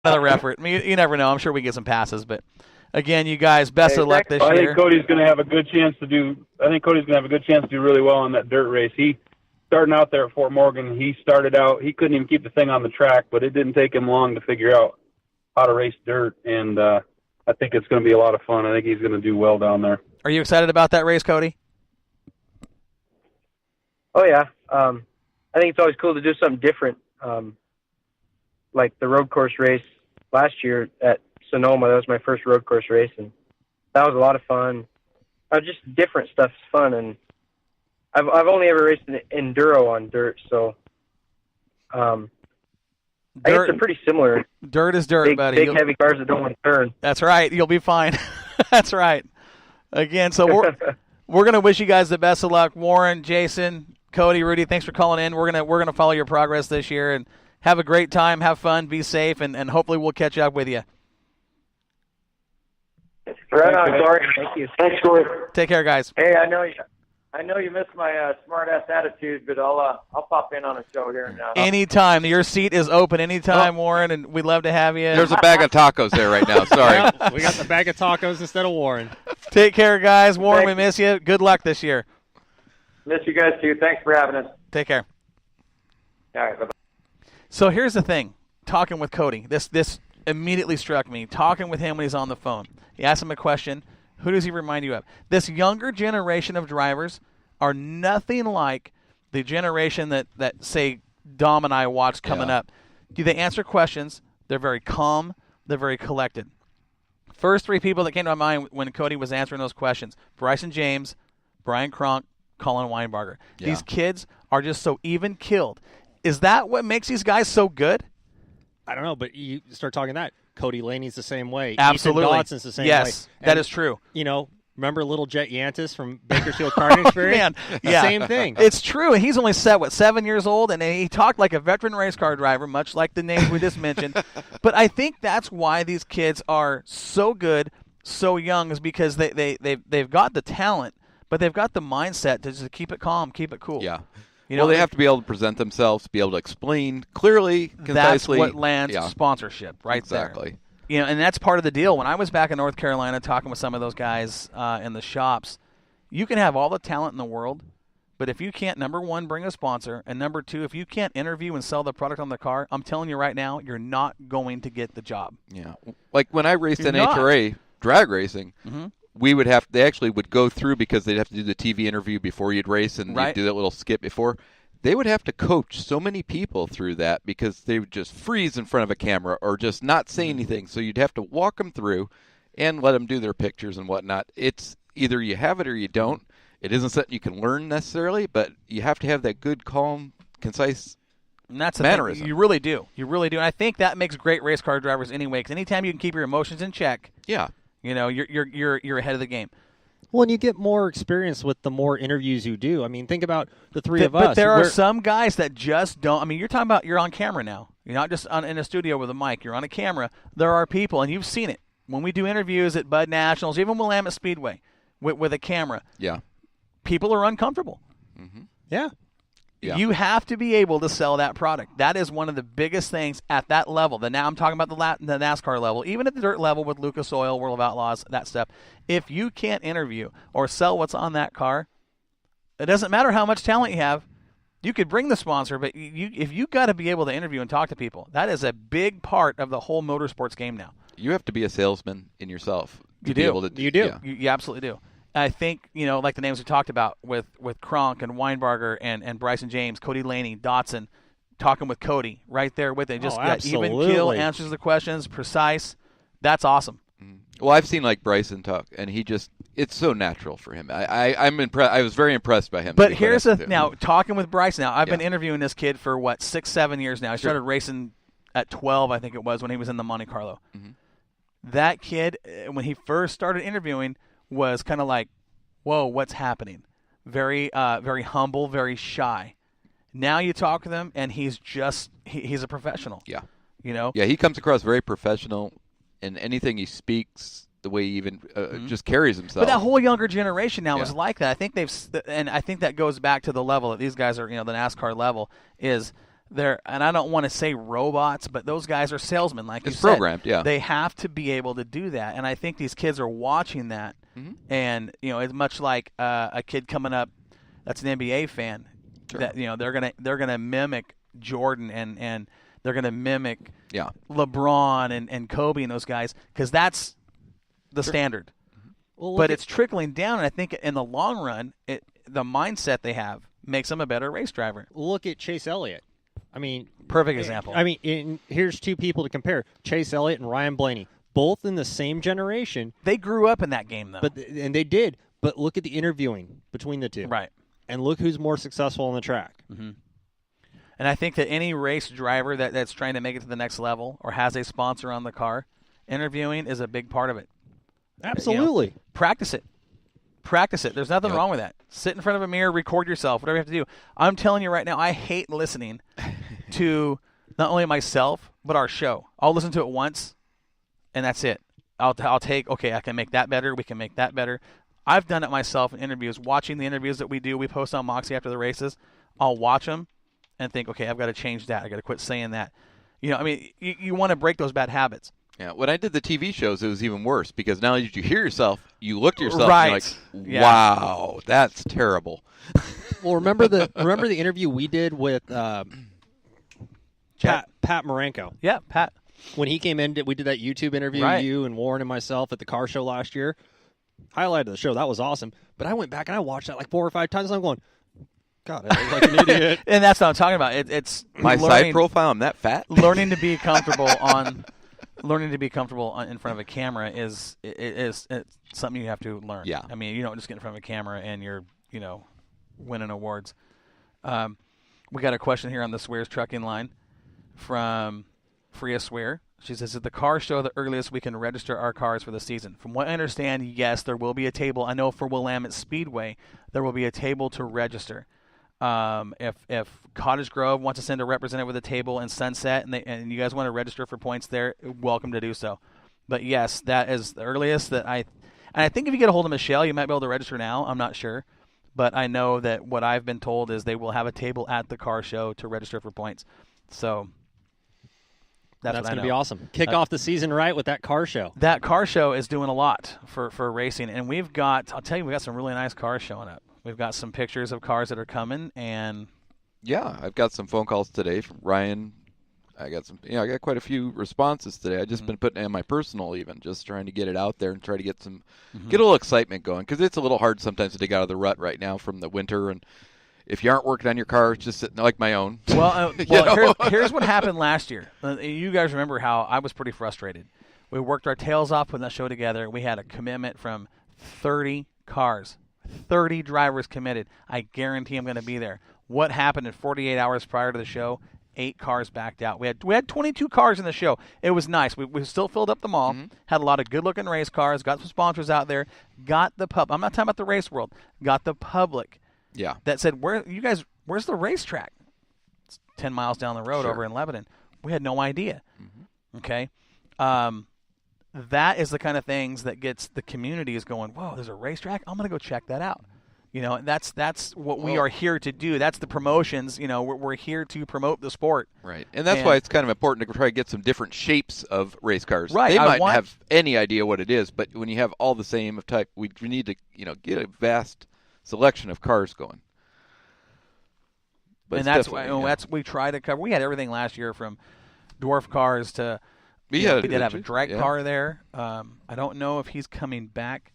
another effort. I mean, you never know. I'm sure we get some passes, but again, you guys, best of luck this I year. think Cody's going to have a good chance to do. I think Cody's going to have a good chance to do really well on that dirt race. He starting out there at Fort Morgan. He started out. He couldn't even keep the thing on the track, but it didn't take him long to figure out how to race dirt. And I think it's going to be a lot of fun. I think he's going to do well down there. Are you excited about that race, Cody? Oh yeah. I think it's always cool to do something different. Like the road course race last year at Sonoma. That was my first road course race, and that was a lot of fun. Just different stuff's fun, and I've only ever raced an enduro on dirt, so I guess they're pretty similar. Dirt is dirt, buddy. Big heavy cars that don't want to turn. That's right. You'll be fine. That's right. Again, so we're gonna wish you guys the best of luck, Warren, Jason, Cody, Rudy. Thanks for calling in. We're gonna follow your progress this year and have a great time, have fun, be safe, and hopefully we'll catch up with you. Right on, Corey. Thank you. Thanks, Corey. Take care, guys. Hey, I know you missed my smart-ass attitude, but I'll pop in on a show here and now. Anytime. Your seat is open anytime, Warren, and we'd love to have you. There's a bag of tacos there right now. Sorry. Well, we got the bag of tacos instead of Warren. Take care, guys. Warren, we miss you. Good luck this year. Miss you guys, too. Thanks for having us. Take care. All right, bye-bye. So here's the thing. Talking with Cody, this immediately struck me. Talking with him when he's on the phone. He asked him a question. Who does he remind you of? This younger generation of drivers are nothing like the generation that say, Dom and I watched coming up. Do they answer questions? They're very calm. They're very collected. First three people that came to my mind when Cody was answering those questions, Bryson James, Brian Cronk, Colin Weinbarger. Yeah. These kids are just so even-keeled. Is that what makes these guys so good? I don't know, but you start talking that. Cody Laney's the same way. Absolutely. Ethan Dodson's the same way. Yes, that is true. You know, remember little Jet Yantis from Bakersfield Karting Experience? Man, yeah. Same thing. It's true. He's only 7 years old, and he talked like a veteran race car driver, much like the names we just mentioned. But I think that's why these kids are so good, so young, is because they've got the talent, but they've got the mindset to just keep it calm, keep it cool. Yeah. You know, they have to be able to present themselves, be able to explain clearly, concisely. That's what lands sponsorship right there. Exactly. You know, and that's part of the deal. When I was back in North Carolina talking with some of those guys in the shops, you can have all the talent in the world, but if you can't, number one, bring a sponsor, and number two, if you can't interview and sell the product on the car, I'm telling you right now, you're not going to get the job. Yeah. Like when I raced NHRA drag racing, they actually would go through, because they'd have to do the TV interview before you'd race, and you'd do that little skip before. They would have to coach so many people through that, because they would just freeze in front of a camera or just not say anything. So you'd have to walk them through and let them do their pictures and whatnot. It's either you have it or you don't. It isn't something you can learn necessarily, but you have to have that good, calm, concise and that's the mannerism. Thing. You really do. You really do. And I think that makes great race car drivers anyway, because anytime you can keep your emotions in check, you know, you're ahead of the game. Well, and you get more experience with the more interviews you do. I mean, think about the three of us. But there are some guys that just don't. I mean, you're talking about you're on camera now. You're not just in a studio with a mic. You're on a camera. There are people, and you've seen it, when we do interviews at Bud Nationals, even Willamette Speedway, with a camera. Yeah. People are uncomfortable. Mm-hmm. Yeah. You have to be able to sell that product. That is one of the biggest things at that level. Now I'm talking about the NASCAR level, even at the dirt level with Lucas Oil, World of Outlaws, that stuff. If you can't interview or sell what's on that car, it doesn't matter how much talent you have. You could bring the sponsor, but if you got to be able to interview and talk to people, that is a big part of the whole motorsports game now. You have to be a salesman in yourself. You do. Yeah. You absolutely do. I think, like the names we talked about with Cronk and Weinbarger and Bryson James, Cody Laney, Dotson, talking with Cody right there with it. Just that even keel, answers the questions, precise. That's awesome. Well, I've seen like Bryson talk, and it's so natural for him. I'm impressed. I was very impressed by him. But here's now talking with Bryson. Now I've been interviewing this kid for 6-7 years now. He started racing at 12, I think it was, when he was in the Monte Carlo. Mm-hmm. That kid, when he first started interviewing, was kind of like, whoa, what's happening? Very very humble, very shy. Now you talk to them, and he's a professional. Yeah. Yeah, he comes across very professional, and anything he speaks, the way he even just carries himself. But that whole younger generation now is like that. I think I think that goes back to the level that these guys are, the NASCAR level, is and I don't want to say robots, but those guys are salesmen, like you said. It's programmed, yeah. They have to be able to do that, and I think these kids are watching that. And it's much like a kid coming up that's an NBA fan. Sure. That they're gonna mimic Jordan and they're gonna mimic LeBron and Kobe and those guys because that's the standard. Well, but it's trickling down, and I think in the long run, the mindset they have makes them a better race driver. Look at Chase Elliott. I mean, perfect example. I mean, here's two people to compare: Chase Elliott and Ryan Blaney, both in the same generation. They grew up in that game, though. And they did. But look at the interviewing between the two. Right. And look who's more successful on the track. Mm-hmm. And I think that any race driver that's trying to make it to the next level or has a sponsor on the car, interviewing is a big part of it. Absolutely. Practice it. Practice it. There's nothing wrong with that. Sit in front of a mirror, record yourself, whatever you have to do. I'm telling you right now, I hate listening to not only myself, but our show. I'll listen to it once, and that's it. I'll take, okay, I can make that better. We can make that better. I've done it myself in interviews, watching the interviews that we do. We post on Moxie after the races. I'll watch them and think, okay, I've got to change that. I've got to quit saying that. You want to break those bad habits. Yeah, when I did the TV shows, it was even worse because now that you hear yourself, you look at yourself right. and you're like, wow, that's terrible. Well, remember the interview we did with Pat Marenko? Yeah, Pat. When he came in, we did that YouTube interview, you and Warren and myself at the car show last year. Highlight of the show. That was awesome. But I went back and I watched that like 4 or 5 times, and I'm going, God, I look like an idiot. And that's what I'm talking about. It's my side profile. I'm that fat. Learning to be comfortable in front of a camera is something you have to learn. Yeah. I mean, you don't just get in front of a camera and you're winning awards. We got a question here on the Swears Trucking line from Freya Swear. She says, is the car show the earliest we can register our cars for the season? From what I understand, yes, there will be a table. I know for Willamette Speedway, there will be a table to register. If Cottage Grove wants to send a representative with a table in Sunset and you guys want to register for points there, welcome to do so. But yes, that is the earliest that I think if you get a hold of Michelle, you might be able to register now. I'm not sure. But I know that what I've been told is they will have a table at the car show to register for points. So that's going to be awesome. Kick off the season right with that car show. That car show is doing a lot for racing. And we've got some really nice cars showing up. We've got some pictures of cars that are coming, and yeah, I've got some phone calls today from Ryan. I got quite a few responses today. I've just been putting in my personal, even just trying to get it out there and try to get a little excitement going because it's a little hard sometimes to dig out of the rut right now from the winter. And if you aren't working on your car, it's just sitting like my own. Well, here's what happened last year. You guys remember how I was pretty frustrated. We worked our tails off putting that show together. We had a commitment from 30 cars. 30 drivers committed. I guarantee I'm going to be there. What happened in 48 hours prior to the show? 8 cars backed out. We had 22 cars in the show. It was nice. We still filled up the mall. Had a lot of good-looking race cars. Got some sponsors out there. Got the pub. I'm not talking about the race world. Got the public. Yeah. That said, where's the racetrack? It's 10 miles down the road over in Lebanon. We had no idea. Okay. That is the kind of things that gets the communities going, whoa, there's a racetrack? I'm going to go check that out. That's what we are here to do. That's the promotions. We're here to promote the sport. Right. And that's why it's kind of important to try to get some different shapes of race cars. Right. They might not have any idea what it is, but when you have all the same type, we need to, get a vast selection of cars going. But and that's why we try to cover. We had everything last year from dwarf cars to we did have a drag car there. I don't know if he's coming back,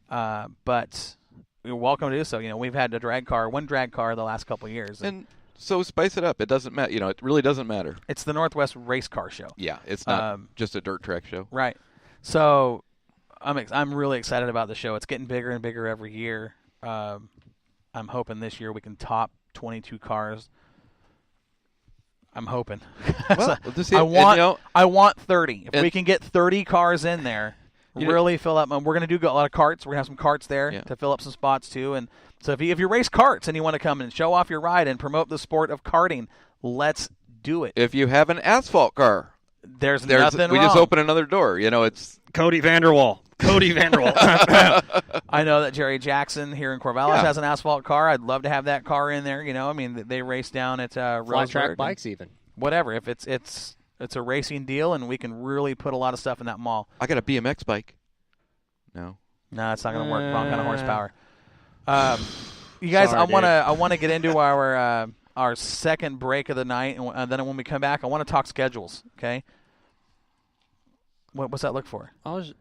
but you're welcome to do so. We've had one drag car the last couple of years. And so spice it up. It doesn't matter. It really doesn't matter. It's the Northwest Race Car Show. Yeah, it's not just a dirt track show. Right. So I'm really excited about the show. It's getting bigger and bigger every year. I'm hoping this year we can top 22 cars. I'm hoping. Well, I want 30. If we can get 30 cars in there, really fill up. We're going to do a lot of carts. We're going to have some carts there to fill up some spots too. And so if you race carts and you want to come and show off your ride and promote the sport of karting, let's do it. If you have an asphalt car, There's nothing we wrong. just open another door. It's Cody Vanderwall. I know that Jerry Jackson here in Corvallis has an asphalt car. I'd love to have that car in there. I mean, they race down at flat track bikes even. Whatever. If it's a racing deal, and we can really put a lot of stuff in that mall. I got a BMX bike. No, it's not going to work. Wrong kind of horsepower. You guys, I want to get into our second break of the night, and then when we come back, I want to talk schedules. Okay. What's that look for?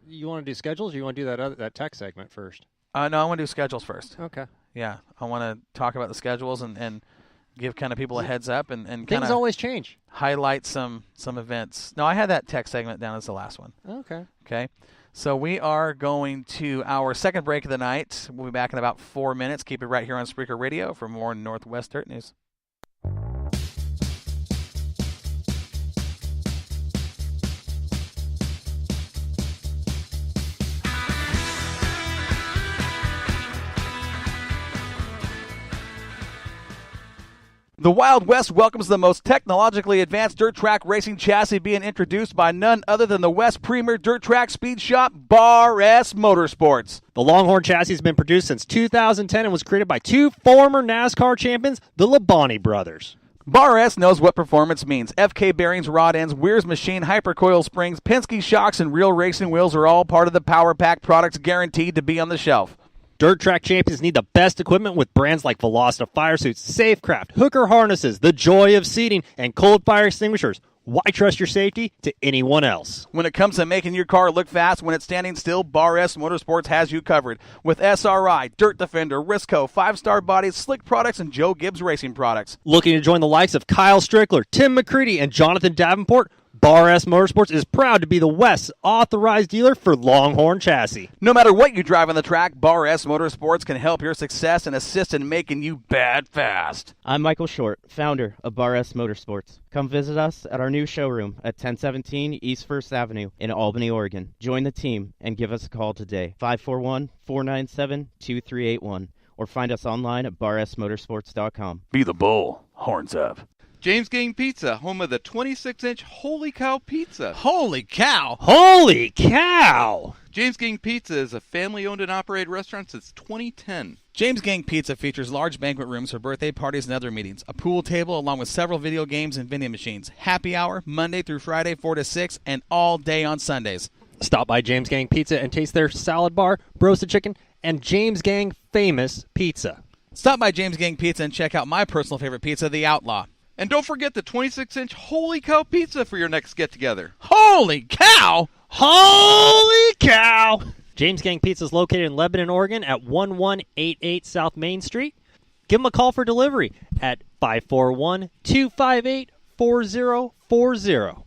You want to do schedules, or you want to do that tech segment first? No, I want to do schedules first. Okay. Yeah, I want to talk about the schedules and give kind of people a heads up and kind things of always change. Highlight some events. No, I had that tech segment down as the last one. Okay. Okay. So we are going to our second break of the night. We'll be back in about 4 minutes. Keep it right here on Spreaker Radio for more Northwest Dirt News. The Wild West welcomes the most technologically advanced dirt track racing chassis being introduced by none other than the West Premier Dirt Track Speed Shop, Bar S Motorsports. The Longhorn chassis has been produced since 2010 and was created by two former NASCAR champions, the Labonte brothers. Bar S knows what performance means. FK bearings, rod ends, Weir's machine, hypercoil springs, Penske shocks, and real racing wheels are all part of the Power Pack products guaranteed to be on the shelf. Dirt track champions need the best equipment with brands like Velocita fire suits, Safecraft, Hooker harnesses, The Joy of Seating, and Cold Fire extinguishers. Why trust your safety to anyone else? When it comes to making your car look fast when it's standing still, Bar S Motorsports has you covered. With SRI, Dirt Defender, Risco, 5-Star Bodies, Slick Products, and Joe Gibbs Racing Products. Looking to join the likes of Kyle Strickler, Tim McCready, and Jonathan Davenport? Bar S Motorsports is proud to be the West's authorized dealer for Longhorn chassis. No matter what you drive on the track, Bar S Motorsports can help your success and assist in making you bad fast. I'm Michael Short, founder of Bar S Motorsports. Come visit us at our new showroom at 1017 East 1st Avenue in Albany, Oregon. Join the team and give us a call today, 541-497-2381, or find us online at barsmotorsports.com. Be the bull. Horns up. James Gang Pizza, home of the 26-inch Holy Cow Pizza. Holy cow! Holy cow! James Gang Pizza is a family-owned and operated restaurant since 2010. James Gang Pizza features large banquet rooms for birthday parties and other meetings, a pool table along with several video games and vending machines, happy hour Monday through Friday 4 to 6, and all day on Sundays. Stop by James Gang Pizza and taste their salad bar, roasted chicken, and James Gang famous pizza. Stop by James Gang Pizza and check out my personal favorite pizza, the Outlaw. And don't forget the 26-inch Holy Cow Pizza for your next get-together. Holy cow! Holy cow! James Gang Pizza is located in Lebanon, Oregon at 1188 South Main Street. Give them a call for delivery at 541-258-4040.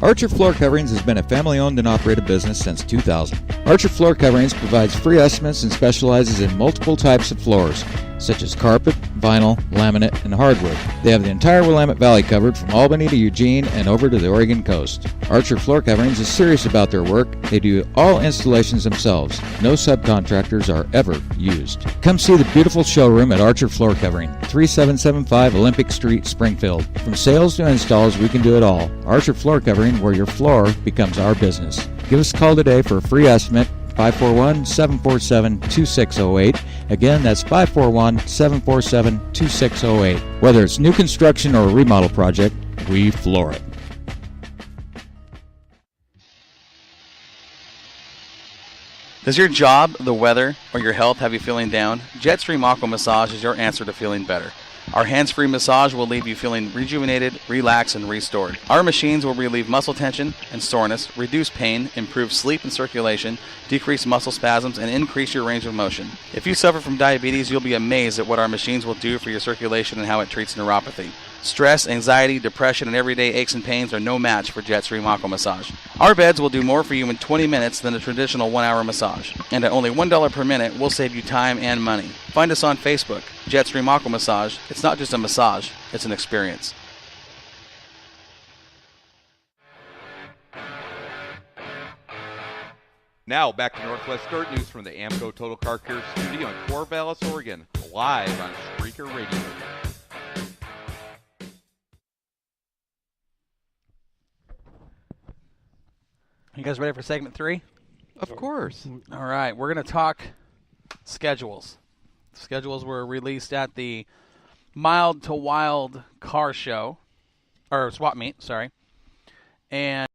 Archer Floor Coverings has been a family-owned and operated business since 2000. Archer Floor Coverings provides free estimates and specializes in multiple types of floors, such as carpet, vinyl, laminate, and hardwood. They have the entire Willamette Valley covered from Albany to Eugene and over to the Oregon coast. Archer Floor Coverings is serious about their work. They do all installations themselves. No subcontractors are ever used. Come see the beautiful showroom at Archer Floor Covering, 3775 Olympic Street, Springfield. From sales to installs, we can do it all. Archer Floor Covering, where your floor becomes our business. Give us a call today for a free estimate, 541-747-2608. Again, that's 541-747-2608. Whether it's new construction or a remodel project, we floor it. Does your job, the weather, or your health have you feeling down? Jetstream Aqua Massage is your answer to feeling better. Our hands-free massage will leave you feeling rejuvenated, relaxed, and restored. Our machines will relieve muscle tension and soreness, reduce pain, improve sleep and circulation, decrease muscle spasms, and increase your range of motion. If you suffer from diabetes, you'll be amazed at what our machines will do for your circulation and how it treats neuropathy. Stress, anxiety, depression, and everyday aches and pains are no match for Jetstream Aqua Massage. Our beds will do more for you in 20 minutes than a traditional 1-hour massage. And at only $1 per minute, we'll save you time and money. Find us on Facebook, Jetstream Aqua Massage. It's not just a massage, it's an experience. Now, back to Northwest Dirt News from the Amco Total Car Care studio in Corvallis, Oregon, live on Spreaker Radio. You guys ready for segment 3? Of course. All right, we're going to talk schedules. Schedules were released at the Mild to Wild car show, or swap meet, sorry. And